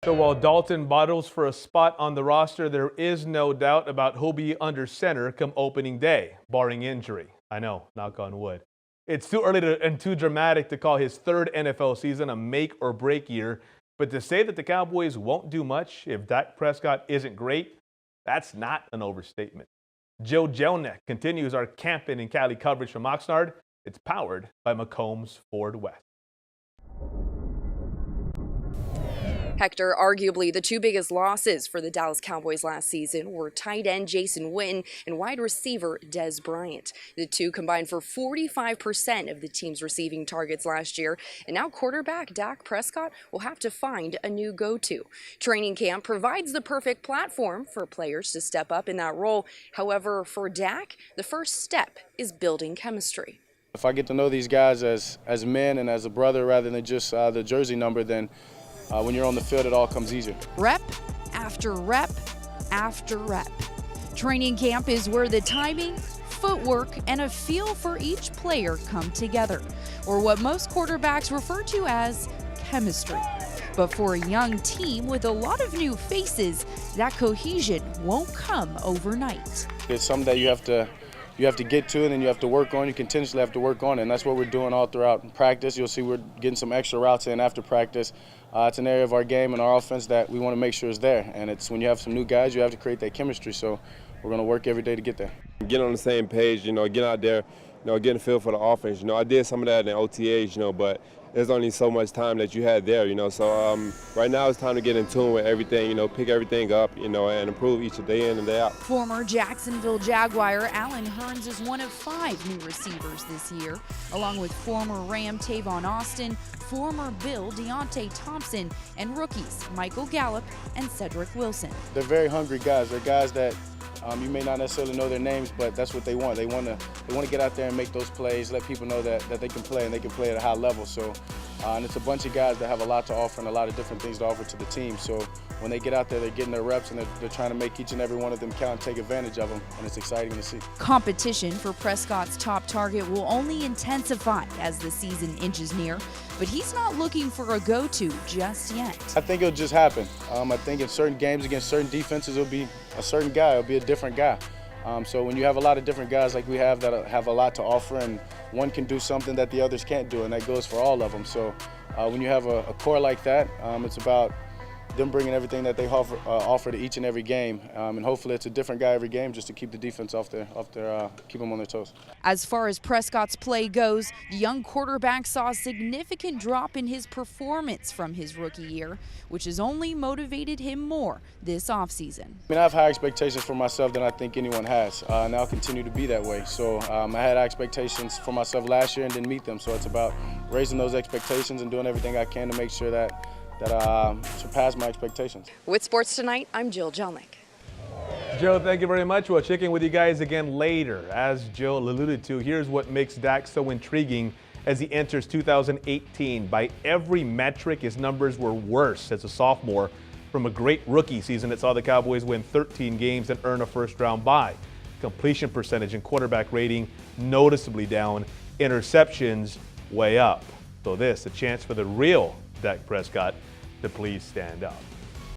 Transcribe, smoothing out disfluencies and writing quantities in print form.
So while Dalton battles for a spot on the roster, there is no doubt about who'll be under center come opening day, barring injury. I know, knock on wood. It's too early and too dramatic to call his third NFL season a make or break year, but to say that the Cowboys won't do much if Dak Prescott isn't great, that's not an overstatement. Jelnick continues our camping in Cali coverage from Oxnard. It's powered by McCombs Ford West. Hector, arguably the two biggest losses for the Dallas Cowboys last season were tight end Jason Witten and wide receiver Dez Bryant. The two combined for 45% of the team's receiving targets last year, and now quarterback Dak Prescott will have to find a new go-to. Training camp provides the perfect platform for players to step up in that role. However, for Dak, the first step is building chemistry. If I get to know these guys as men and as a brother rather than just the jersey number, then when you're on the field, it all comes easier. Rep after rep after rep. Training camp is where the timing, footwork, and a feel for each player come together, or what most quarterbacks refer to as chemistry. But for a young team with a lot of new faces, that cohesion won't come overnight. It's something that you have to get to, and then you have to work on. You continuously have to work on it, and that's what we're doing all throughout practice. You'll see we're getting some extra routes in after practice. It's an area of our game and our offense that we want to make sure is there, and it's when you have some new guys, you have to create that chemistry, so we're going to work every day to get there. Get on the same page, get out there, get a feel for the offense. I did some of that in OTAs, but there's only so much time that you had there, So right now it's time to get in tune with everything, pick everything up, and improve each day in and day out. Former Jacksonville Jaguar Allen Hurns is one of 5 new receivers this year, along with former Ram Tavon Austin, former Bill Deontay Thompson, and rookies Michael Gallup and Cedric Wilson. They're very hungry guys. They're guys that you may not necessarily know their names, but that's what they want. They want to get out there and make those plays, let people know that they can play and they can play at a high level. So, and it's a bunch of guys that have a lot to offer and a lot of different things to offer to the team. So when they get out there, they're getting their reps and they're trying to make each and every one of them count and take advantage of them, and it's exciting to see. Competition for Prescott's top target will only intensify as the season inches near, but he's not looking for a go-to just yet. I think it'll just happen. I think in certain games against certain defenses, it'll be a certain guy, it'll be a different guy. So when you have a lot of different guys like we have that have a lot to offer, and one can do something that the others can't do, and that goes for all of them. So when you have a core like that, it's about them bringing everything that they offer to each and every game, and hopefully it's a different guy every game just to keep the defense keep them on their toes. As far as Prescott's play goes, the young quarterback saw a significant drop in his performance from his rookie year, which has only motivated him more this offseason. I have high expectations for myself than I think anyone has, and I'll continue to be that way. So I had expectations for myself last year and didn't meet them, so it's about raising those expectations and doing everything I can to make sure that surpass my expectations. With Sports Tonight, I'm Jill Jelnick. Joe, thank you very much. We'll check in with you guys again later. As Joe alluded to, here's what makes Dak so intriguing as he enters 2018. By every metric, his numbers were worse as a sophomore from a great rookie season that saw the Cowboys win 13 games and earn a first-round bye. Completion percentage and quarterback rating noticeably down, interceptions way up. So this, a chance for the real Dak Prescott to please stand up.